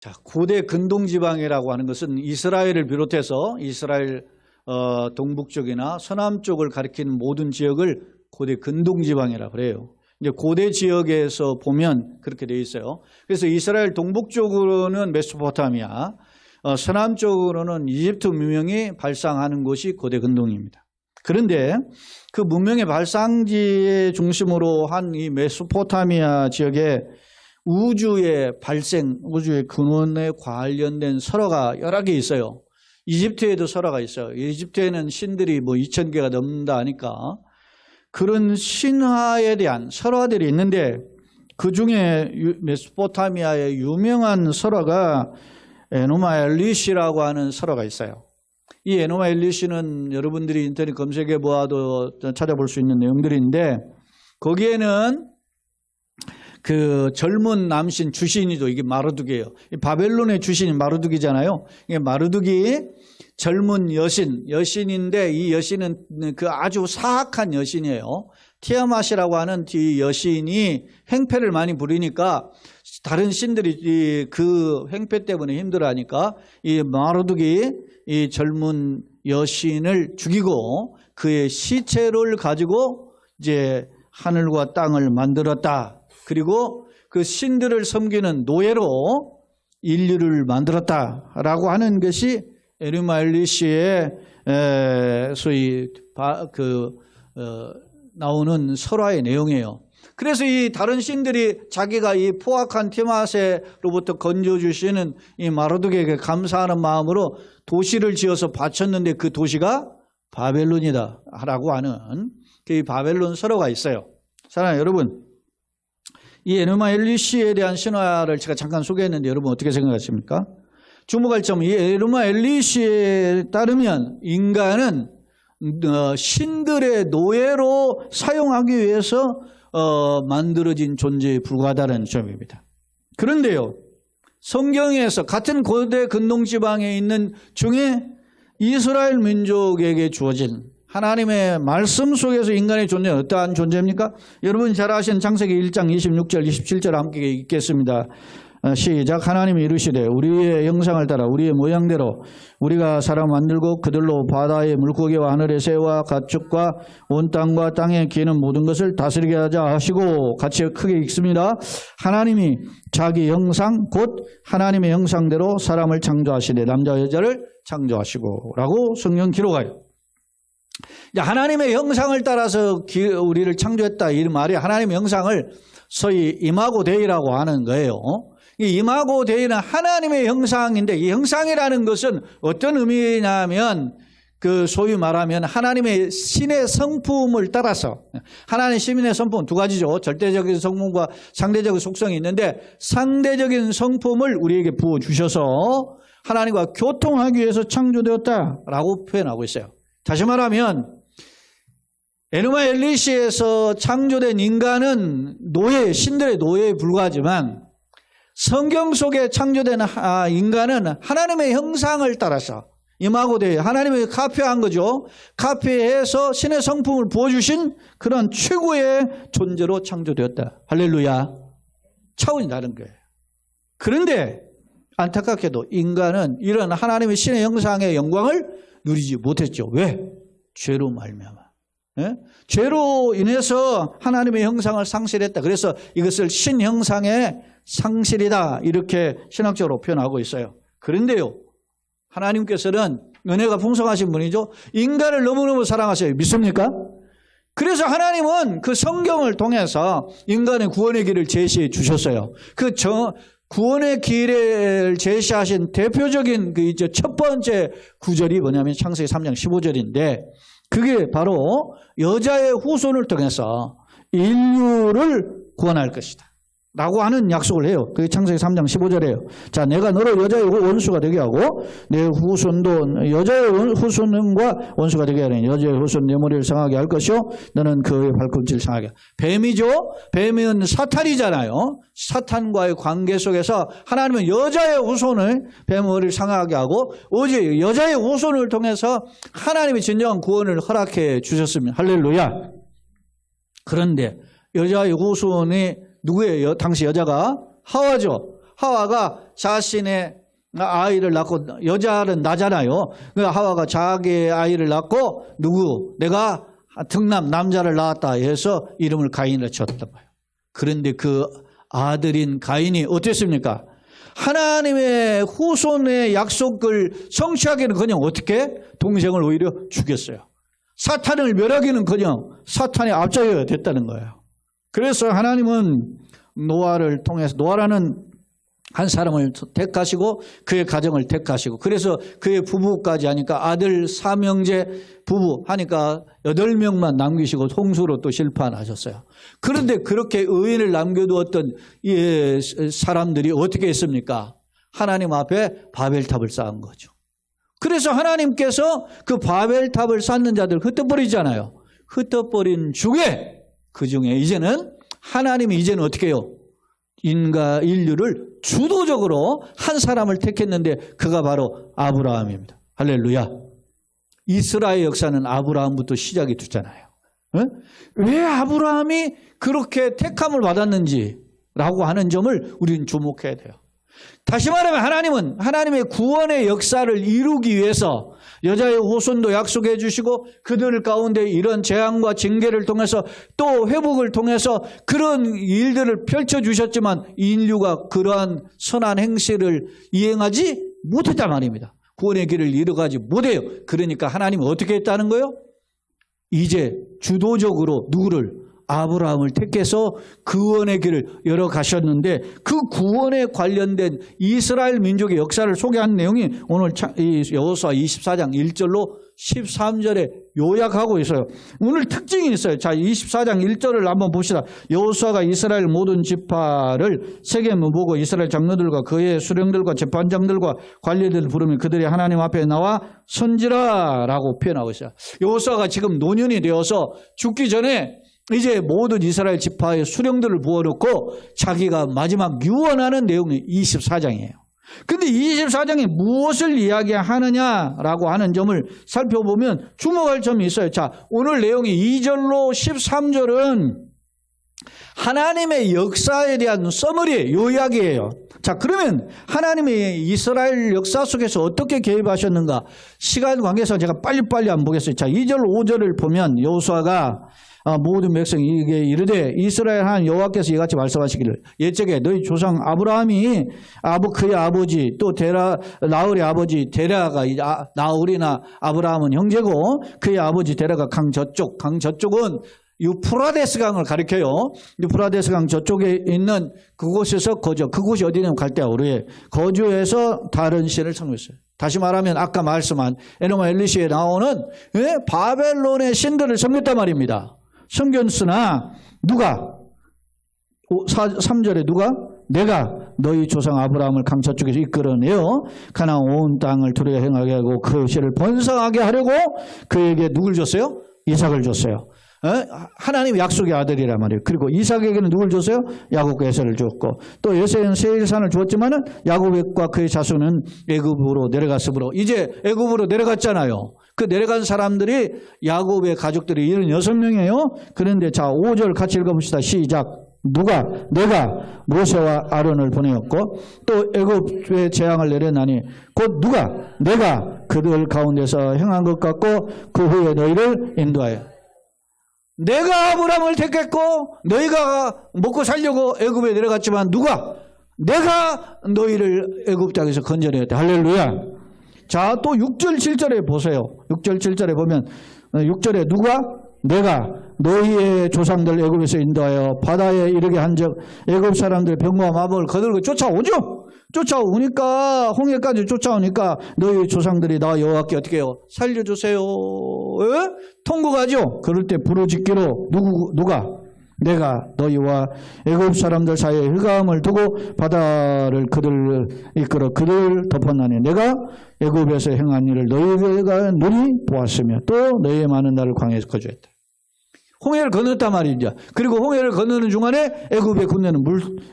자, 고대 근동지방이라고 하는 것은 이스라엘을 비롯해서 이스라엘 동북쪽이나 서남쪽을 가리키는 모든 지역을 고대 근동지방이라고 그래요. 이제 고대 지역에서 보면 그렇게 되어 있어요. 그래서 이스라엘 동북쪽으로는 메소포타미아, 서남쪽으로는 이집트 문명이 발상하는 곳이 고대 근동입니다. 그런데 그 문명의 발상지의 중심으로 한 이 메소포타미아 지역에 우주의 발생, 우주의 근원에 관련된 설화가 여러 개 있어요. 이집트에도 설화가 있어요. 이집트에는 신들이 뭐 2000개가 넘는다 하니까 그런 신화에 대한 설화들이 있는데 그 중에 메소포타미아의 유명한 설화가 에누마 엘리시라고 하는 설화가 있어요. 이 에누마 엘리시는 여러분들이 인터넷 검색해 보아도 찾아볼 수 있는 내용들인데 거기에는 그 젊은 남신 주신이도 이게 마르둑이에요. 바벨론의 주신이 마르둑이잖아요. 이게 마르둑이 젊은 여신인데 이 여신은 그 아주 사악한 여신이에요. 티아맛이라고 하는 이 여신이 행패를 많이 부리니까 다른 신들이 그 행패 때문에 힘들어하니까 이 마르둑이 이 젊은 여신을 죽이고 그의 시체를 가지고 이제 하늘과 땅을 만들었다. 그리고 그 신들을 섬기는 노예로 인류를 만들었다라고 하는 것이 에누마 엘리시의 소위 나오는 설화의 내용이에요. 그래서 이 다른 신들이 자기가 이 포악한 티맛에로부터 건져주시는 이 마르둑에게 감사하는 마음으로 도시를 지어서 바쳤는데 그 도시가 바벨론이다라고 하는 그 바벨론 설화가 있어요. 사랑하는 여러분, 이 에누마 엘리시에 대한 신화를 제가 잠깐 소개했는데 여러분 어떻게 생각하십니까? 주목할 점은 이 에누마 엘리시에 따르면 인간은 신들의 노예로 사용하기 위해서 만들어진 존재에 불과하다는 점입니다. 그런데요, 성경에서 같은 고대 근동지방에 있는 중에 이스라엘 민족에게 주어진 하나님의 말씀 속에서 인간의 존재는 어떠한 존재입니까? 여러분 잘 아시는 창세기 1장 26절 27절 함께 읽겠습니다. 시작. 하나님이 이르시되 우리의 형상을 따라 우리의 모양대로 우리가 사람 만들고 그들로 바다의 물고기와 하늘의 새와 가축과 온 땅과 땅에 기는 모든 것을 다스리게 하자 하시고, 같이 크게 읽습니다. 하나님이 자기 형상 곧 하나님의 형상대로 사람을 창조하시되 남자와 여자를 창조하시고 라고 성경 기록하여, 하나님의 형상을 따라서 우리를 창조했다 이 말이 하나님의 형상을 소위 이마고 데이라고 하는 거예요. 이 이마고 데이는 하나님의 형상인데 이 형상이라는 것은 어떤 의미냐면 그 소위 말하면 하나님의 신의 성품을 따라서, 하나님의 신의 성품은 두 가지죠. 절대적인 성품과 상대적인 속성이 있는데 상대적인 성품을 우리에게 부어주셔서 하나님과 교통하기 위해서 창조되었다라고 표현하고 있어요. 다시 말하면 에누마 엘리시에서 창조된 인간은 신들의 노예에 불과하지만 성경 속에 창조된 인간은 하나님의 형상을 따라서 이마고데이, 하나님이 카피한 거죠. 카피해서 신의 성품을 부어주신 그런 최고의 존재로 창조되었다. 할렐루야. 차원이 다른 거예요. 그런데 안타깝게도 인간은 이런 하나님의 신의 형상의 영광을 누리지 못했죠. 왜? 죄로 말미암아. 죄로 인해서 하나님의 형상을 상실했다. 그래서 이것을 신형상의 상실이다 이렇게 신학적으로 표현하고 있어요. 그런데요, 하나님께서는 은혜가 풍성하신 분이죠. 인간을 너무너무 사랑하셔요. 믿습니까? 그래서 하나님은 그 성경을 통해서 인간의 구원의 길을 제시해 주셨어요. 그 구원의 길을 제시하신 대표적인 그 이제 첫 번째 구절이 뭐냐면 창세기 3장 15절인데 그게 바로 여자의 후손을 통해서 인류를 구원할 것이다 라고 하는 약속을 해요. 그게 창세기 3장 15절이에요. 자, 내가 너를 여자의 원수가 되게 하고 내 후손도 여자의 후손과 원수가 되게 하려니 여자의 후손 내 머리를 상하게 할 것이요 너는 그의 발꿈치를 상하게 하라. 뱀이죠. 뱀은 사탄이잖아요. 사탄과의 관계 속에서 하나님은 여자의 후손을 뱀 머리를 상하게 하고 오직 여자의 후손을 통해서 하나님의 진정한 구원을 허락해 주셨습니다. 할렐루야. 그런데 여자의 후손이 누구예요? 당시 여자가 하와죠. 하와가 자신의 아이를 낳고, 여자는 나잖아요. 하와가 자기의 아이를 낳고 내가 등남 남자를 낳았다 해서 이름을 가인을 지었단 말이에요. 그런데 그 아들인 가인이 어땠습니까? 하나님의 후손의 약속을 성취하기는커녕 어떻게? 동생을 오히려 죽였어요. 사탄을 멸하기는커녕 사탄의 앞자가 됐다는 거예요. 그래서 하나님은 노아를 통해서, 노아라는 한 사람을 택하시고 그의 가정을 택하시고, 그래서 그의 부부까지 하니까 아들 삼형제 부부 하니까 8명만 남기시고 홍수로 또 심판하셨어요. 그런데 그렇게 의인을 남겨두었던 이 사람들이 어떻게 했습니까? 하나님 앞에 바벨탑을 쌓은 거죠. 그래서 하나님께서 그 바벨탑을 쌓는 자들 흩어버리잖아요. 흩어버린 중에, 그 중에 이제는 하나님이 이제는 어떻게 해요? 인류를 주도적으로 한 사람을 택했는데 그가 바로 아브라함입니다. 할렐루야. 이스라엘 역사는 아브라함부터 시작이 됐잖아요. 왜 아브라함이 그렇게 택함을 받았는지라고 하는 점을 우리는 주목해야 돼요. 다시 말하면 하나님은 하나님의 구원의 역사를 이루기 위해서 여자의 후손도 약속해 주시고 그들 가운데 이런 재앙과 징계를 통해서 또 회복을 통해서 그런 일들을 펼쳐주셨지만 인류가 그러한 선한 행실을 이행하지 못했단 말입니다. 구원의 길을 이뤄가지 못해요. 그러니까 하나님은 어떻게 했다는 거예요? 이제 주도적으로 누구를? 아브라함을 택해서 구원의 길을 열어가셨는데, 그 구원에 관련된 이스라엘 민족의 역사를 소개한 내용이 오늘 여호수아 24장 1절로 13절에 요약하고 있어요. 오늘 특징이 있어요. 자, 24장 1절을 한번 봅시다. 여호수아가 이스라엘 모든 지파를 세겜을 보고 이스라엘 장로들과 그의 수령들과 재판장들과 관리들을 부르며 그들이 하나님 앞에 나와 선지라 라고 표현하고 있어요. 여호수아가 지금 노년이 되어서 죽기 전에 이제 모든 이스라엘 지파의 수령들을 부어놓고 자기가 마지막 유언하는 내용이 24장이에요. 그런데 24장이 무엇을 이야기하느냐라고 하는 점을 살펴보면 주목할 점이 있어요. 자, 오늘 내용이 2절로 13절은 하나님의 역사에 대한 서머리, 요약이에요. 자, 그러면 하나님의 이스라엘 역사 속에서 어떻게 개입하셨는가? 시간 관계에서 제가 빨리빨리 한번 보겠어요. 자, 2절, 5절을 보면 여호수아가 모든 백성이 이르되 이스라엘 하나님 여호와께서 이같이 말씀하시기를 옛적에 너희 조상 아브라함이 그의 아버지 또 나홀의 아버지 데라가 나홀이나 아브라함은 형제고 그의 아버지 데라가 강 저쪽은 유프라데스 강을 가리켜요. 유프라데스 강 저쪽에 있는 그곳에서 그곳이 어디냐면 갈대아우르에 거주해서 다른 신을 섬겼어요. 다시 말하면 아까 말씀한 에노마 엘리시에 나오는 바벨론의 신들을 섬겼단 말입니다. 섬겼으나 누가? 3절에 누가? 내가 너희 조상 아브라함을 강 저쪽에서 이끌어내어 가나안 온 땅을 두루에 행하게 하고 그 시를 번성하게 하려고 그에게 누굴 줬어요? 이삭을 줬어요. 하나님 약속의 아들이란 말이에요. 그리고 이삭에게는 누굴 줬어요? 야곱과 에서를 줬고, 또 에서에는 세일산을 주었지만은 야곱과 그의 자손은 애굽으로 내려갔으므로, 이제 애굽으로 내려갔잖아요. 그 내려간 사람들이 야곱의 가족들이 76명이에요. 그런데 자, 5절 같이 읽어봅시다. 시작. 누가? 내가 모세와 아론을 보내었고 또 애굽에 재앙을 내려나니 곧 누가? 내가 그들 가운데서 행한 것 같고 그 후에 너희를 인도하여 내가 아브라함을 택했고 너희가 먹고 살려고 애굽에 내려갔지만 누가? 내가 너희를 애굽 땅에서 건져내었다. 할렐루야. 자, 또 6절 7절에 보세요. 6절 7절에 보면 6절에 누가? 내가 너희의 조상들 애굽에서 인도하여 바다에 이르게 한즉 애굽 사람들 병과 마법을 거들고 쫓아오죠. 쫓아오니까 홍해까지 쫓아오니까 너희 조상들이 나 여호와께 어떻게 해요? 살려주세요. 통곡하죠. 그럴 때 부르짖기로 누가? 내가 너희와 애굽 사람들 사이에 흑암을 두고 바다를 그들 이끌어 그들 덮었나니 내가 애굽에서 행한 일을 너희가 눈이 보았으며 또 너희의 많은 날을 광야에서 거주했다. 홍해를 건넜단 말이죠. 그리고 홍해를 건너는 중간에 애굽의 군대는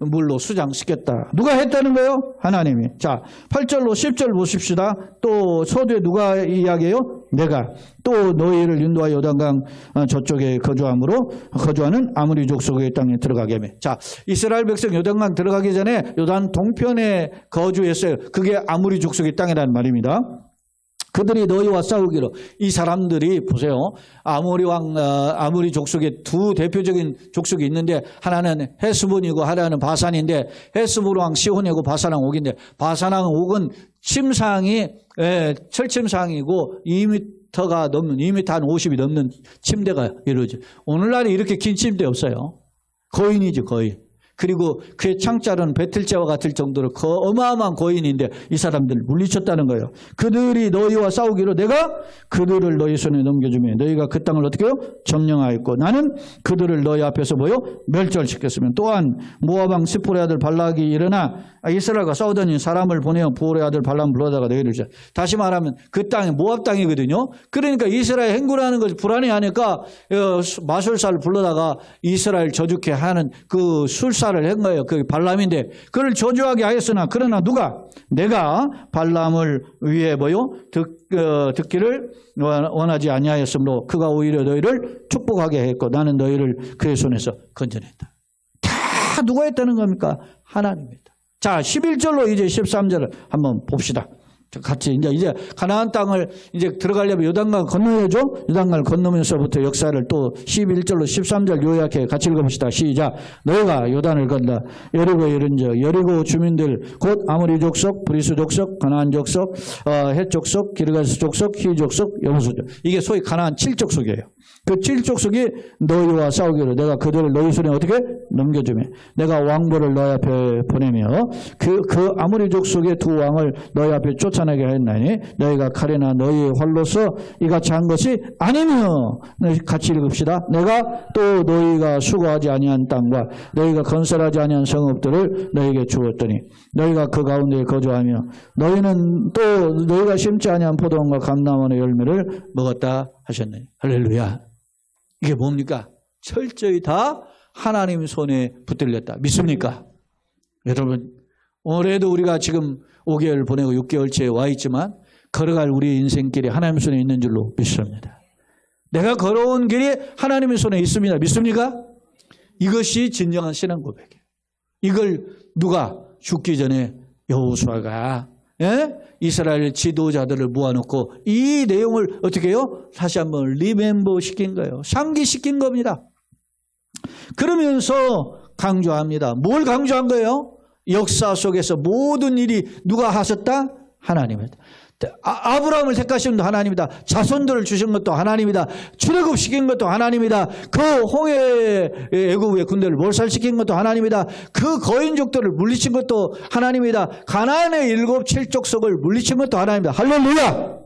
물로 수장시켰다. 누가 했다는 거예요? 하나님이. 자, 8절로 10절 보십시다. 또 서두에 누가 이야기해요? 내가 또 너희를 인도하여 요단강 저쪽에 거주하는 아모리 족속의 땅에 들어가게 하며. 자, 이스라엘 백성 요단강 들어가기 전에 요단 동편에 거주했어요. 그게 아모리 족속의 땅이라는 말입니다. 그들이 너희와 싸우기로. 이 사람들이 보세요. 아모리 족속의 두 대표적인 족속이 있는데 하나는 헤스본이고 하나는 바산인데 헤스본 왕 시혼이고 바산 왕 옥인데 바산 왕 옥은 철침상이고 2m가 넘는 2m 한 50이 넘는 침대가 이루어져. 오늘날에 이렇게 긴 침대 없어요. 거인이죠, 거인. 그리고 그의 창자는 배틀제와 같을 정도로 어마어마한 거인인데 이 사람들을 물리쳤다는 거예요. 그들이 너희와 싸우기로 내가 그들을 너희 손에 넘겨주며 너희가 그 땅을 어떻게 해요? 점령하였고 나는 그들을 너희 앞에서 멸절시켰으면. 또한 모압 왕 스포의 아들 발락이 일어나 이스라엘과 싸우더니 사람을 보내어 부올의 아들 발람 불러다가 너희를 주자. 다시 말하면 그 땅이 모압 땅이거든요. 그러니까 이스라엘 행군하는 것이 불안해하니까 마술사를 불러다가 이스라엘 저주케 하는 그 술사를 한 거예요. 그게 발람인데 그를 저주하게 하였으나 그러나 누가? 내가 발람을 위해 듣기를 원하지 아니하였으므로 그가 오히려 너희를 축복하게 했고 나는 너희를 그의 손에서 건져냈다. 다 누가 했다는 겁니까? 하나님입니다. 자, 11절로 이제 13절을 한번 봅시다. 같이 이제 가나안 땅을 이제 들어가려면 요단강 건너야죠. 요단강을 건너면서부터 역사를 또 11절로 13절 요약해 같이 읽어봅시다. 시작. 너희가 요단을 건너 여리고에 이른즉 여리고 주민들 곧 아모리 족속, 브리스 족속, 가나안 족속, 헷 족속, 기르가스 족속, 히 족속, 여부수 족속. 이게 소위 가나안 7족속이에요. 그 7족속이 너희와 싸우기로 내가 그들을 너희 손에 어떻게 넘겨주며 내가 왕보를 너희 앞에 보내며 그 아모리 족속의 두 왕을 너희 앞에 쫓아내게 하였나니 너희가 칼이나 너희의 활로서 이같이 한 것이 아니며. 같이 읽읍시다. 내가 또 너희가 수고하지 아니한 땅과 너희가 건설하지 아니한 성읍들을 너희에게 주었더니 너희가 그 가운데 거주하며 너희는 또 너희가 심지 아니한 포도원과 감람원의 열매를 먹었다 하셨느니. 할렐루야. 이게 뭡니까? 철저히 다 하나님 손에 붙들렸다. 믿습니까? 여러분, 올해도 우리가 지금 5개월 보내고 6개월째에 와 있지만 걸어갈 우리 인생길이 하나님 손에 있는 줄로 믿습니다. 내가 걸어온 길이 하나님의 손에 있습니다. 믿습니까? 이것이 진정한 신앙 고백이에요. 이걸 누가 죽기 전에 여호수아가 이스라엘 지도자들을 모아놓고 이 내용을 어떻게 해요? 다시 한번 리멤버 시킨 거예요. 상기시킨 겁니다. 그러면서 강조합니다. 뭘 강조한 거예요? 역사 속에서 모든 일이 누가 하셨다? 하나님이다. 아브라함을 택하신 것도 하나님이다. 자손들을 주신 것도 하나님이다. 출애굽시킨 것도 하나님이다. 그 홍해 애굽의 군대를 몰살시킨 것도 하나님이다. 그 거인족들을 물리친 것도 하나님이다. 가나안의 7족속을 물리친 것도 하나님이다. 할렐루야!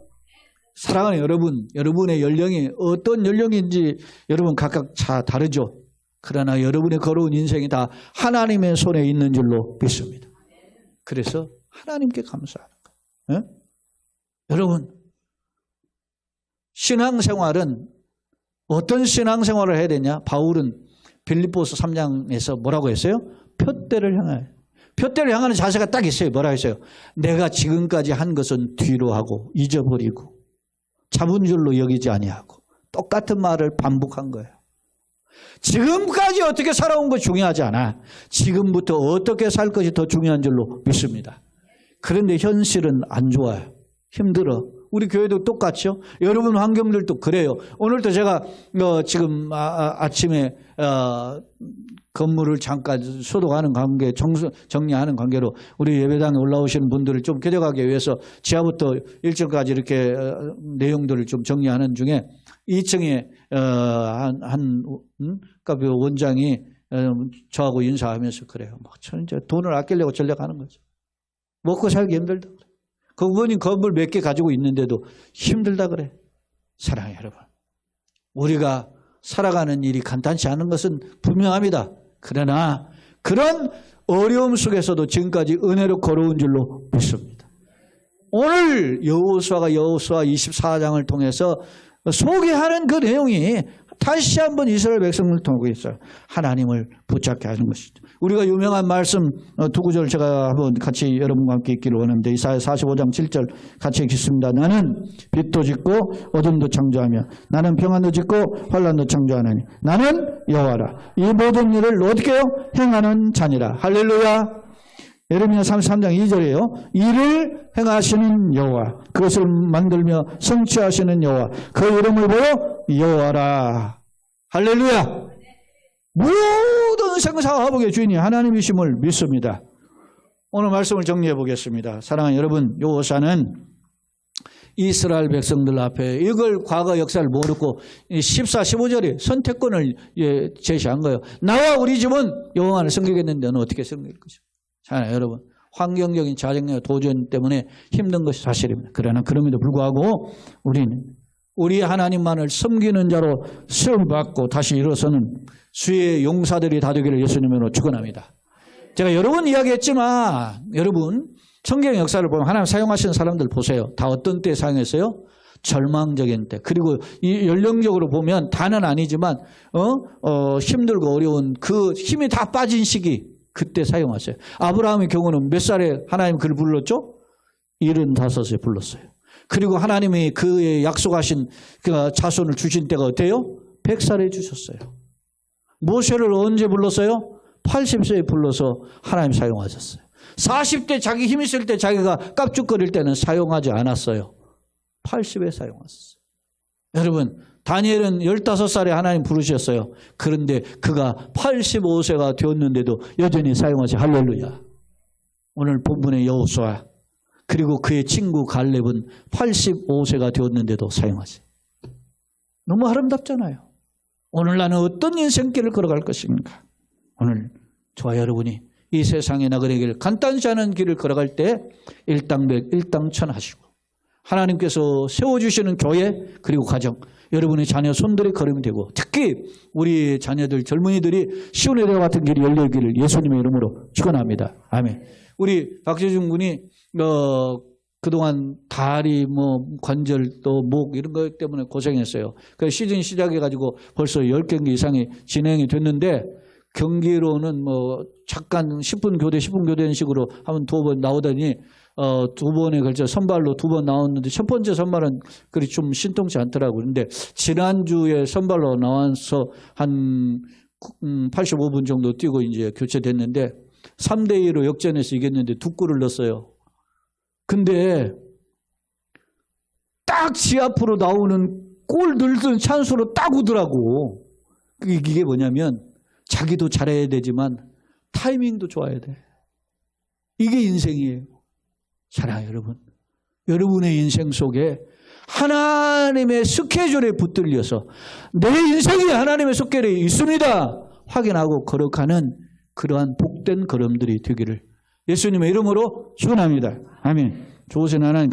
사랑하는 여러분, 여러분의 연령이 어떤 연령인지 여러분 각각 다 다르죠. 그러나 여러분의 걸어온 인생이 다 하나님의 손에 있는 줄로 믿습니다. 그래서 하나님께 감사하는 거예요. 여러분, 신앙생활은 어떤 신앙생활을 해야 되냐? 바울은 빌립보서 3장에서 뭐라고 했어요? 표대를 향하여. 표대를 향하는 자세가 딱 있어요. 뭐라고 했어요? 내가 지금까지 한 것은 뒤로 하고 잊어버리고 잡은 줄로 여기지 아니하고. 똑같은 말을 반복한 거예요. 지금까지 어떻게 살아온 거 중요하지 않아. 지금부터 어떻게 살 것이 더 중요한 줄로 믿습니다. 그런데 현실은 안 좋아요. 힘들어. 우리 교회도 똑같죠. 여러분 환경들도 그래요. 오늘도 제가 지금 아침에 건물을 잠깐 소독하는 관계, 정리하는 관계로 우리 예배당에 올라오시는 분들을 좀 쾌적하기 위해서 지하부터 1층까지 이렇게 내용들을 좀 정리하는 중에 2층에 그러니까 원장이 저하고 인사하면서 그래요. 막 이제 돈을 아끼려고 전략하는 거죠. 먹고 살기 힘들다 그래. 그분이 건물 몇 개 가지고 있는데도 힘들다 그래. 사랑해요, 여러분. 우리가 살아가는 일이 간단치 않은 것은 분명합니다. 그러나 그런 어려움 속에서도 지금까지 은혜로 걸어온 줄로 믿습니다. 오늘 여호수아 24장을 통해서 소개하는 그 내용이 다시 한번 이스라엘 백성을 통해서 하나님을 붙잡게 하는 것이죠. 우리가 유명한 말씀 두 구절 제가 한번 같이 여러분과 함께 읽기를 원합니다. 이사야 45장 7절 같이 읽겠습니다. 나는 빛도 짓고 어둠도 창조하며 나는 평안도 짓고 환난도 창조하나니 나는 여호와라. 이 모든 일을 어떻게 해요? 행하는 자니라. 할렐루야. 예레미야 33장 2절이에요. 이를 행하시는 여호와, 그것을 만들며 성취하시는 여호와, 그 이름을 보여 여호와라. 할렐루야. 모든 생사화복의 주인이 하나님이심을 믿습니다. 오늘 말씀을 정리해 보겠습니다. 사랑하는 여러분, 여호사는 이스라엘 백성들 앞에 이걸 과거 역사를 모르고 14, 15절에 선택권을 제시한 거예요. 나와 우리 집은 여호와를 섬기겠는데 너는 어떻게 섬길 것이야? 자, 여러분, 환경적인 자정과 도전 때문에 힘든 것이 사실입니다. 그러나 그럼에도 불구하고 우리는 우리 하나님만을 섬기는 자로 세움을 받고 다시 일어서는 주의 용사들이 다 되기를 예수님으로 축원합니다. 제가 여러 번 이야기했지만 여러분 성경 역사를 보면 하나님 사용하시는 사람들 보세요. 다 어떤 때 사용했어요? 절망적인 때. 그리고 이 연령적으로 보면 다는 아니지만 힘들고 어려운 그 힘이 다 빠진 시기 그때 사용하세요. 아브라함의 경우는 몇 살에 하나님 그를 불렀죠? 75에 불렀어요. 그리고 하나님이 그의 약속하신 그 자손을 주신 때가 어때요? 100살에 주셨어요. 모세를 언제 불렀어요? 80세에 불러서 하나님 사용하셨어요. 40대 자기 힘 있을 때 자기가 깝죽거릴 때는 사용하지 않았어요. 80에 사용하셨어요. 여러분, 다니엘은 15살에 하나님 부르셨어요. 그런데 그가 85세가 되었는데도 여전히 사용하지. 할렐루야. 오늘 본문의 여호수아 그리고 그의 친구 갈렙은 85세가 되었는데도 사용하지. 너무 아름답잖아요. 오늘 나는 어떤 인생길을 걸어갈 것인가. 오늘 저와 여러분이 이 세상의 나그네 길, 간단치 않은 길을 걸어갈 때 일당백, 일당천하시고 하나님께서 세워주시는 교회 그리고 가정, 여러분의 자녀 손들의 걸음이 되고 특히 우리 자녀들, 젊은이들이 시온의 같은 길이 열리기를 예수님의 이름으로 축원합니다. 아멘. 우리 박재중 군이 그동안 다리, 관절 또 목 이런 것 때문에 고생했어요. 그 시즌 시작해가지고 벌써 10경기 이상이 진행이 됐는데 경기로는 잠깐 10분 교대 이런 식으로 한번 2번 나오더니 2번에 걸쳐 선발로 2번 나왔는데 첫 번째 선발은 그리 좀 신통치 않더라고요. 그런데 지난주에 선발로 나와서 한 85분 정도 뛰고 이제 교체됐는데 3대2로 역전해서 이겼는데 2골을 넣었어요. 근데 딱 지 앞으로 나오는 골 넣는 찬스로 딱 오더라고. 이게 뭐냐면 자기도 잘해야 되지만 타이밍도 좋아야 돼. 이게 인생이에요. 사랑하는 여러분, 여러분의 인생 속에 하나님의 스케줄에 붙들려서 내 인생이 하나님의 스케줄에 있습니다 확인하고 걸어가는 그러한 복된 걸음들이 되기를 예수님의 이름으로 축원합니다. 아멘. 좋으신 하나님